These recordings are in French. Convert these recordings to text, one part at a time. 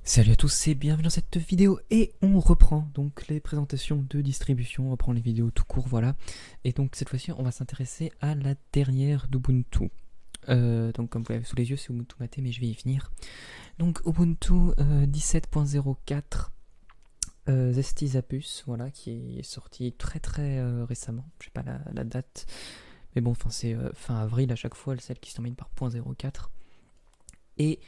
Salut à tous et bienvenue dans cette vidéo et on reprend donc les présentations de distribution, on reprend les vidéos tout court, voilà. Et donc cette fois-ci on va s'intéresser à la dernière d'Ubuntu. Donc comme vous l'avez sous les yeux c'est Ubuntu Mate mais je vais y venir. Donc Ubuntu 17.04 Zesty Zapus, voilà, qui est sorti très récemment, je sais pas la date, mais bon enfin c'est fin avril à chaque fois, celle qui se termine par .04. Et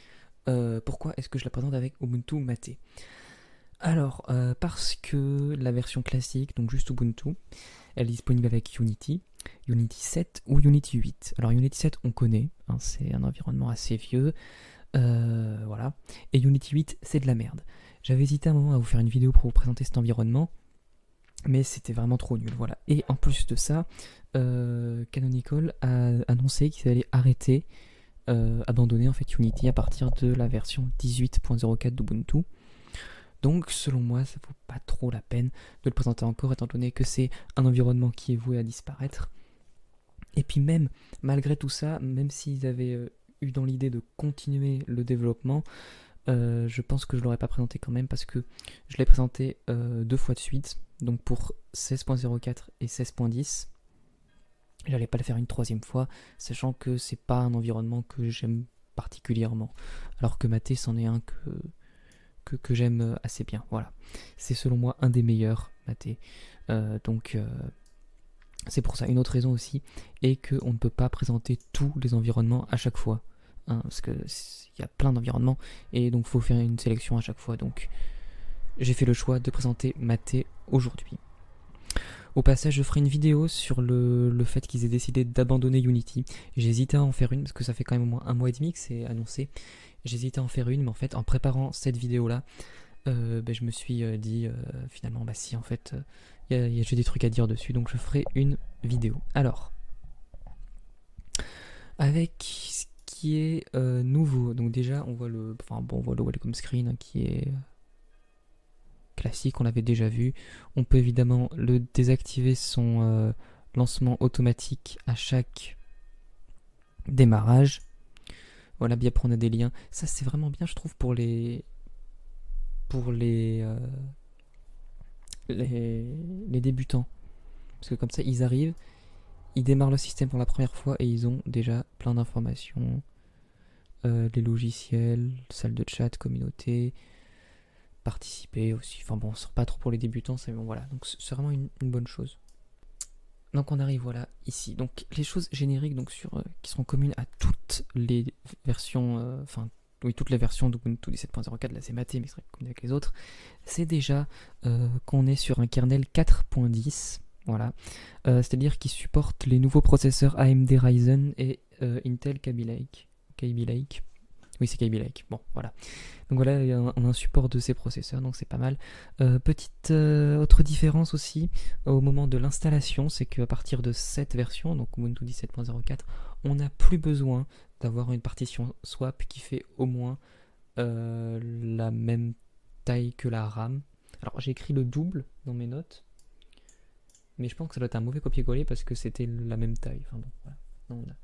pourquoi est-ce que je la présente avec Ubuntu Mate? Alors, parce que la version classique, donc juste Ubuntu, elle est disponible avec Unity, Unity 7 ou Unity 8. Alors Unity 7 on connaît, hein, c'est un environnement assez vieux, voilà. Et Unity 8 c'est de la merde. J'avais hésité un moment à vous faire une vidéo pour vous présenter cet environnement, mais c'était vraiment trop nul, voilà. Et en plus de ça, Canonical a annoncé qu'ils allaient arrêter, abandonner en fait Unity à partir de la version 18.04 d'Ubuntu. Donc selon moi ça vaut pas trop la peine de le présenter encore étant donné que c'est un environnement qui est voué à disparaître. Et puis même malgré tout ça, même s'ils avaient eu dans l'idée de continuer le développement, je pense que je l'aurais pas présenté quand même parce que je l'ai présenté 2 fois de suite, donc pour 16.04 et 16.10. J'allais pas le faire une troisième fois, sachant que c'est pas un environnement que j'aime particulièrement, alors que Mate c'en est un que j'aime assez bien, voilà. C'est selon moi un des meilleurs Mate. Donc c'est pour ça. Une autre raison aussi est qu'on ne peut pas présenter tous les environnements à chaque fois. Hein, parce qu'il y a plein d'environnements et donc il faut faire une sélection à chaque fois. Donc j'ai fait le choix de présenter Mate aujourd'hui. Au passage, je ferai une vidéo sur le fait qu'ils aient décidé d'abandonner Unity. J'ai hésité à en faire une parce que ça fait quand même au moins un mois et demi que c'est annoncé. J'ai hésité à en faire une, mais en fait, en préparant cette vidéo-là, je me suis dit finalement, bah si, en fait, j'ai des trucs à dire dessus, donc je ferai une vidéo. Alors, avec ce qui est nouveau, donc déjà, on voit on voit le welcome screen hein, qui est classique, on l'avait déjà vu. On peut évidemment le désactiver son lancement automatique à chaque démarrage. Voilà, bien après on a des liens. Ça c'est vraiment bien je trouve pour les débutants. Parce que comme ça ils arrivent, ils démarrent le système pour la première fois et ils ont déjà plein d'informations. Les logiciels, salle de chat, communauté, participer aussi. Enfin bon, c'est pas trop pour les débutants, c'est bon, voilà. Donc c'est vraiment une bonne chose. Donc on arrive voilà ici. Donc les choses génériques donc qui seront communes à toutes les versions, toutes les versions d'Ubuntu 17.04, là c'est Mate mais c'est comme avec les autres, c'est déjà qu'on est sur un kernel 4.10, voilà, c'est-à-dire qu'il supporte les nouveaux processeurs AMD Ryzen et Intel Kaby Lake. Oui, c'est Kaby Lake. Bon, voilà. Donc voilà, on a un support de ces processeurs, donc c'est pas mal. Petite autre différence aussi, au moment de l'installation, c'est qu'à partir de cette version, donc Ubuntu 17.04, on n'a plus besoin d'avoir une partition swap qui fait au moins la même taille que la RAM. Alors j'ai écrit le double dans mes notes, mais je pense que ça doit être un mauvais copier-coller parce que c'était la même taille. Enfin bon, voilà. Non, on a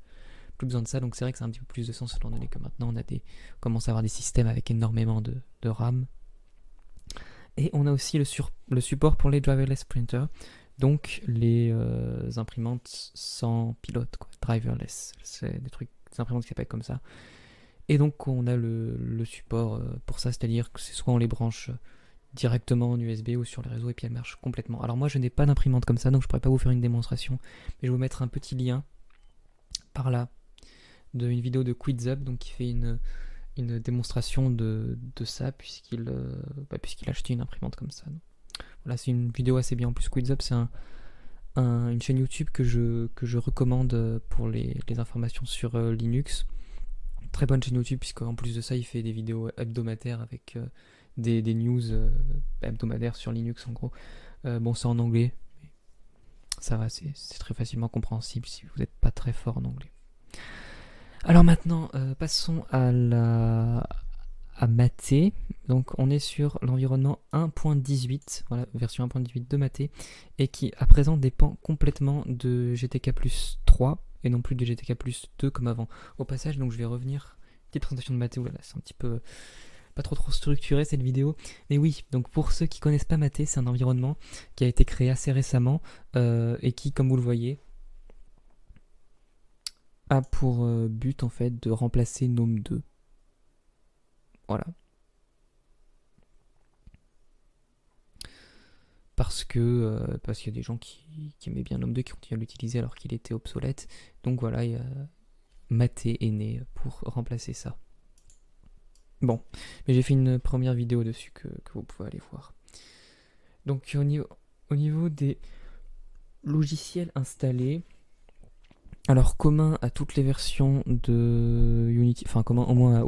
plus besoin de ça, donc c'est vrai que c'est un petit peu plus de sens étant donné que maintenant on commence à avoir des systèmes avec énormément de RAM. Et on a aussi le support pour les driverless printers, donc les imprimantes sans pilote, quoi, driverless, c'est des imprimantes qui s'appellent comme ça. Et donc on a le support pour ça, c'est-à-dire que c'est soit on les branche directement en USB ou sur les réseaux et puis elles marchent complètement. Alors moi je n'ai pas d'imprimante comme ça, donc je pourrais pas vous faire une démonstration, mais je vais vous mettre un petit lien par là d'une vidéo de QuizzUp, donc qui fait une démonstration de ça puisqu'il a acheté une imprimante comme ça. Donc, voilà, c'est une vidéo assez bien. En plus, QuizzUp, c'est une chaîne YouTube que je recommande pour les informations sur Linux. Très bonne chaîne YouTube puisqu'en plus de ça, il fait des vidéos hebdomadaires avec des news hebdomadaires sur Linux en gros. Bon, c'est en anglais, mais ça va, c'est très facilement compréhensible si vous n'êtes pas très fort en anglais. Alors maintenant, passons à Mate. Donc on est sur l'environnement 1.18, voilà, version 1.18 de Mate, et qui à présent dépend complètement de GTK plus 3 et non plus de GTK plus 2 comme avant. Au passage, donc je vais revenir, petite présentation de Mate, oulala, c'est un petit peu pas trop structurée cette vidéo. Mais oui, donc pour ceux qui connaissent pas Mate, c'est un environnement qui a été créé assez récemment et qui, comme vous le voyez, a pour but en fait de remplacer Gnome 2. Voilà. Parce qu'il y a des gens qui aimaient bien Gnome 2 qui continuent à l'utiliser alors qu'il était obsolète. Donc voilà, Mate est né pour remplacer ça. Bon, mais j'ai fait une première vidéo dessus que vous pouvez aller voir. Donc au niveau des logiciels installés, alors commun à toutes les versions de Unity, enfin commun au moins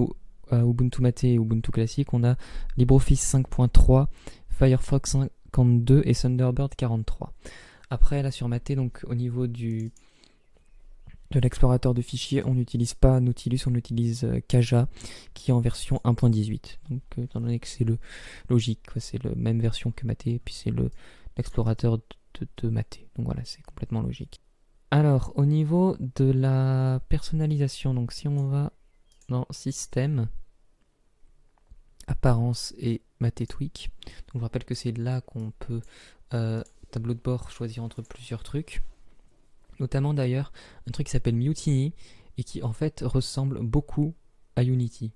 à Ubuntu Mate et Ubuntu Classic, on a LibreOffice 5.3, Firefox 52 et Thunderbird 43. Après là sur Mate, donc au niveau de l'explorateur de fichiers, on n'utilise pas Nautilus, on utilise Kaja qui est en version 1.18. Donc étant donné que c'est le logique, c'est la même version que Mate, et puis c'est l'explorateur de Mate. Donc voilà, c'est complètement logique. Alors au niveau de la personnalisation, donc si on va dans Système, Apparence et Mate Tweak, donc je vous rappelle que c'est là qu'on peut tableau de bord choisir entre plusieurs trucs. Notamment d'ailleurs un truc qui s'appelle Mutiny et qui en fait ressemble beaucoup à Unity.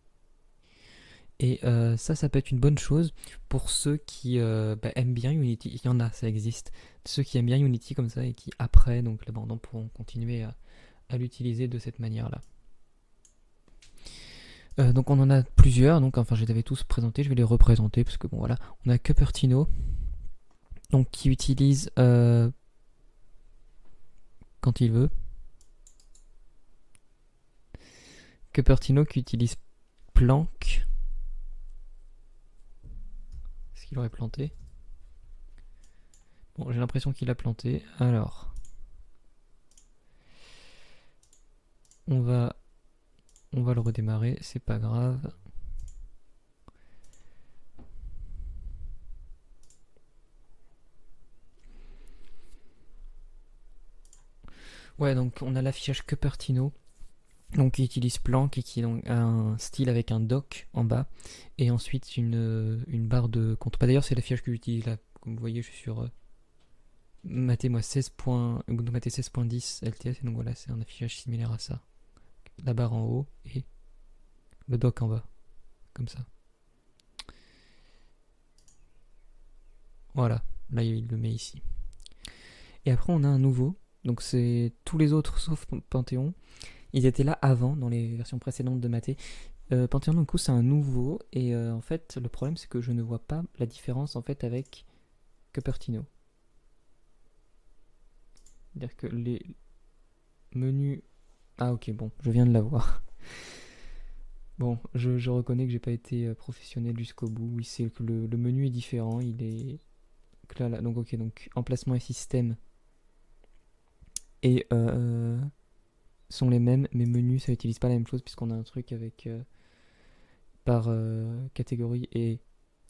Et ça peut être une bonne chose pour ceux qui aiment bien Unity. Il y en a, ça existe. Ceux qui aiment bien Unity comme ça et qui après, donc l'abandon, pourront continuer à l'utiliser de cette manière-là. Donc on en a plusieurs, donc enfin je les avais tous présentés, je vais les représenter parce que bon voilà, on a Cupertino, donc qui utilise quand il veut. Cupertino qui utilise Planck. Est-ce qu'il aurait planté? Bon, j'ai l'impression qu'il a planté. Alors, on va le redémarrer, c'est pas grave. Ouais, donc on a l'affichage Cupertino, donc qui utilise Planck et qui donc, a un style avec un dock en bas et ensuite une barre de contour. Bah, d'ailleurs, c'est l'affichage que j'utilise là. Comme vous voyez, je suis sur Mate 16.10 LTS, et donc voilà, c'est un affichage similaire à ça. La barre en haut et le dock en bas, comme ça. Voilà, là il le met ici. Et après on a un nouveau, donc c'est tous les autres sauf Panthéon. Ils étaient là avant, dans les versions précédentes de Mate. Panthéon, du coup, c'est un nouveau, et en fait, le problème c'est que je ne vois pas la différence en fait avec Cupertino. C'est-à-dire que les menus... Ah ok, bon, je viens de l'avoir. Bon, je reconnais que j'ai pas été professionnel jusqu'au bout. Oui, c'est que le menu est différent, il est... Là, donc ok, donc emplacement et système et sont les mêmes, mais menus ça utilise pas la même chose puisqu'on a un truc avec par catégorie et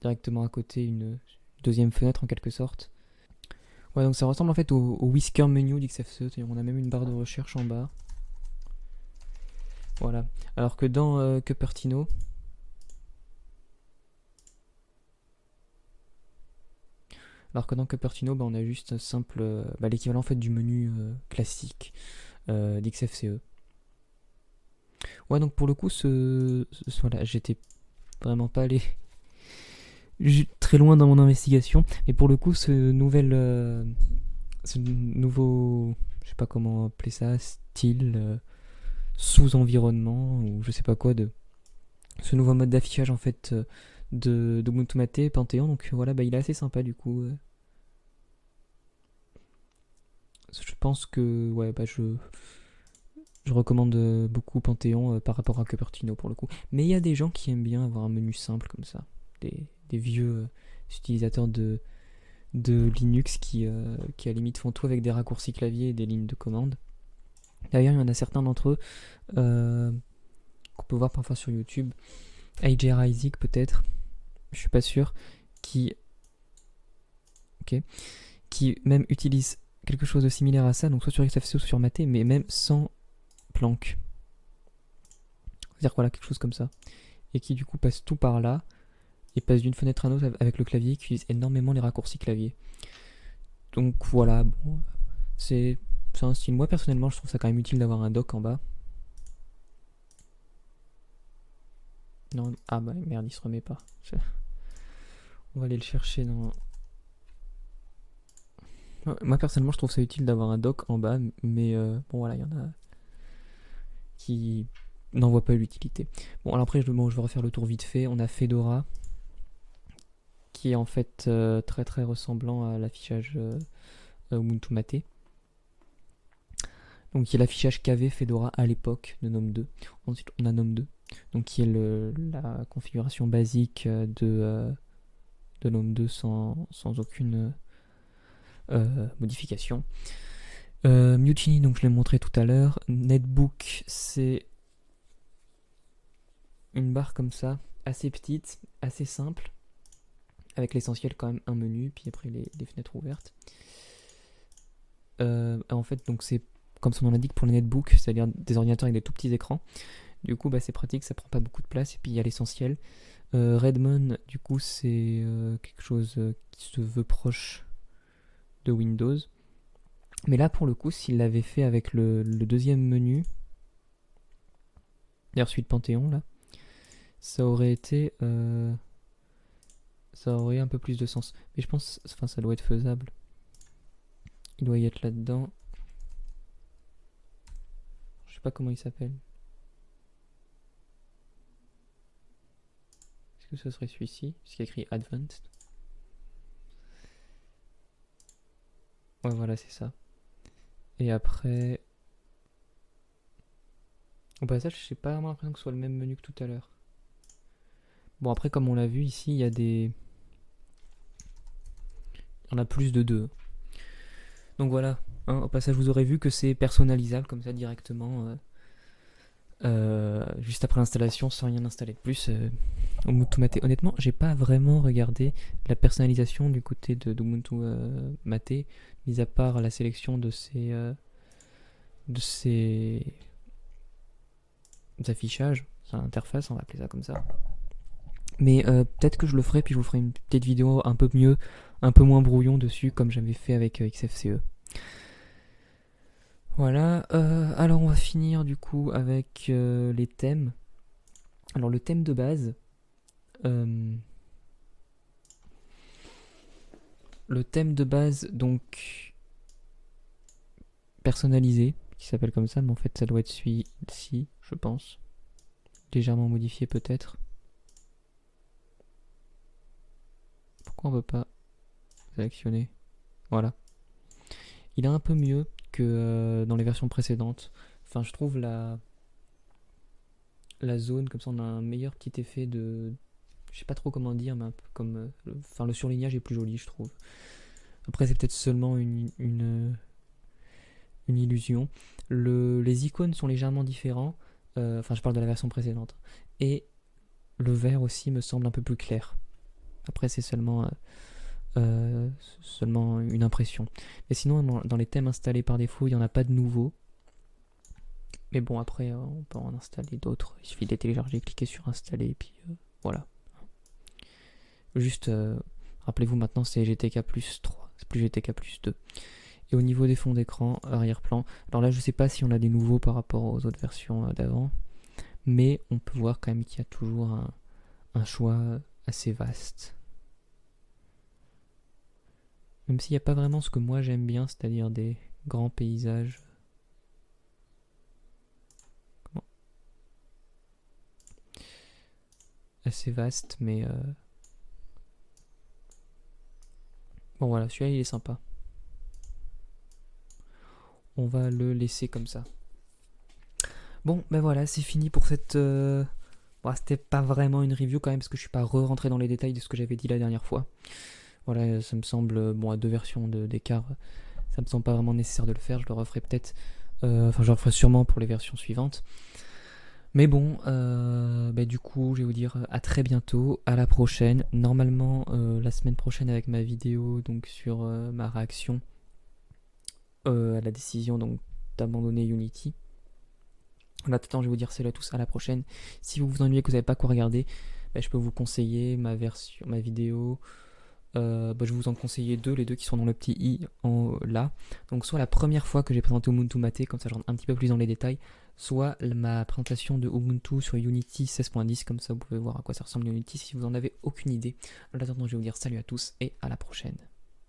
directement à côté une deuxième fenêtre en quelque sorte. Ouais, donc ça ressemble en fait au Whisker menu d'XFCE, on a même une barre de recherche en bas. Voilà, alors que dans Cupertino, on a juste un simple, l'équivalent en fait du menu classique d'XFCE. Ouais, donc pour le coup, voilà, j'étais vraiment pas allé très loin dans mon investigation, mais pour le coup, ce nouveau, je sais pas comment appeler ça, style sous-environnement ou je sais pas quoi, de ce nouveau mode d'affichage en fait de Ubuntu Mate Panthéon, donc voilà, il est assez sympa du coup. Je pense que ouais, je recommande beaucoup Panthéon par rapport à Cupertino pour le coup. Mais il y a des gens qui aiment bien avoir un menu simple comme ça. Des vieux utilisateurs de Linux qui à la limite font tout avec des raccourcis clavier et des lignes de commande. D'ailleurs, il y en a certains d'entre eux qu'on peut voir parfois sur YouTube. AJ Isaac peut-être, je suis pas sûr, qui même utilise quelque chose de similaire à ça, donc soit sur XFCE, soit sur Mate, mais même sans Planck. C'est-à-dire voilà, quelque chose comme ça. et qui du coup passe tout par là et passe d'une fenêtre à une autre avec le clavier, qui utilise énormément les raccourcis clavier. Donc voilà, bon, c'est un style. Moi personnellement, je trouve ça quand même utile d'avoir un dock en bas. Non, ah bah merde, il se remet pas. On va aller le chercher dans. Moi personnellement, je trouve ça utile d'avoir un dock en bas, mais bon voilà, il y en a qui n'en voient pas l'utilité. Bon, alors après, je vais refaire le tour vite fait. On a Fedora, qui est en fait très très ressemblant à l'affichage Ubuntu Mate. Donc qui est l'affichage qu'avait Fedora à l'époque de GNOME 2. Ensuite, on a GNOME 2, donc qui est la configuration basique de GNOME 2 sans aucune modification. Mutiny, donc je l'ai montré tout à l'heure. Netbook, c'est une barre comme ça, assez petite, assez simple, avec l'essentiel quand même un menu, puis après les fenêtres ouvertes. En fait, donc c'est comme son nom l'indique pour les netbooks, c'est-à-dire des ordinateurs avec des tout petits écrans. Du coup, bah, c'est pratique, ça prend pas beaucoup de place, et puis il y a l'essentiel. Redmond, du coup, c'est quelque chose qui se veut proche de Windows. Mais là, pour le coup, s'il l'avait fait avec le deuxième menu, d'ailleurs celui de Panthéon, là, ça aurait été... ça aurait un peu plus de sens. Mais je pense... Enfin, ça doit être faisable. Il doit y être là-dedans. Je sais pas comment il s'appelle. Est-ce que ce serait celui-ci? Parce qu'il y a écrit Advanced. Ouais, voilà, c'est ça. Et après... Au passage, j'ai pas vraiment l'impression que ce soit le même menu que tout à l'heure. Bon, après, comme on l'a vu, ici, il y a des... Il y en a plus de deux. Donc voilà. Hein, au passage, vous aurez vu que c'est personnalisable comme ça directement. Juste après l'installation, sans rien installer de plus. Ubuntu Mate. Honnêtement, j'ai pas vraiment regardé la personnalisation du côté d'Ubuntu Mate, mis à part la sélection de ces affichages, c'est interface, on va appeler ça comme ça. Mais peut-être que je le ferai, puis je vous ferai une petite vidéo un peu mieux, un peu moins brouillon dessus, comme j'avais fait avec XFCE. Voilà, alors on va finir du coup avec les thèmes. Alors le thème de base, donc personnalisé, qui s'appelle comme ça, mais en fait ça doit être celui-ci, je pense. Légèrement modifié peut-être. Pourquoi on veut pas sélectionner? Voilà. Il est un peu mieux que dans les versions précédentes. Enfin, je trouve la zone, comme ça on a un meilleur petit effet de... Je sais pas trop comment dire, mais un peu comme... le surlignage est plus joli, je trouve. Après, c'est peut-être seulement une illusion. Les icônes sont légèrement différents. Enfin, je parle de la version précédente. Et le vert aussi me semble un peu plus clair. Après, c'est seulement une impression. Mais sinon, dans les thèmes installés par défaut, il n'y en a pas de nouveaux. Mais bon, après, on peut en installer d'autres. Il suffit de les télécharger, cliquer sur installer, et puis voilà. Juste, rappelez-vous maintenant, c'est GTK plus 3, c'est plus GTK plus 2. Et au niveau des fonds d'écran, arrière-plan, alors là, je sais pas si on a des nouveaux par rapport aux autres versions d'avant, mais on peut voir quand même qu'il y a toujours un choix assez vaste. Même s'il n'y a pas vraiment ce que moi j'aime bien, c'est-à-dire des grands paysages. Assez vaste, mais... Bon voilà, celui-là il est sympa. On va le laisser comme ça. Bon, ben voilà, c'est fini pour cette... Bon, c'était pas vraiment une review quand même, parce que je suis pas rentré dans les détails de ce que j'avais dit la dernière fois. Voilà, ça me semble... Bon, à 2 versions d'écart, ça me semble pas vraiment nécessaire de le faire. Je le referai peut-être... Enfin, je le referai sûrement pour les versions suivantes. Mais bon, du coup, je vais vous dire à très bientôt, à la prochaine. Normalement, la semaine prochaine avec ma vidéo donc sur ma réaction à la décision donc d'abandonner Unity. En attendant, je vais vous dire salut à tous, à la prochaine. Si vous vous ennuyez que vous n'avez pas quoi regarder, je peux vous conseiller ma vidéo. Je vais vous en conseiller deux, les deux qui sont dans le petit i en là. Donc soit la première fois que j'ai présenté Ubuntu Mate, comme ça je rentre un petit peu plus dans les détails, soit ma présentation de Ubuntu sur Unity 16.10, comme ça vous pouvez voir à quoi ça ressemble Unity si vous en avez aucune idée. En attendant, je vais vous dire salut à tous et à la prochaine.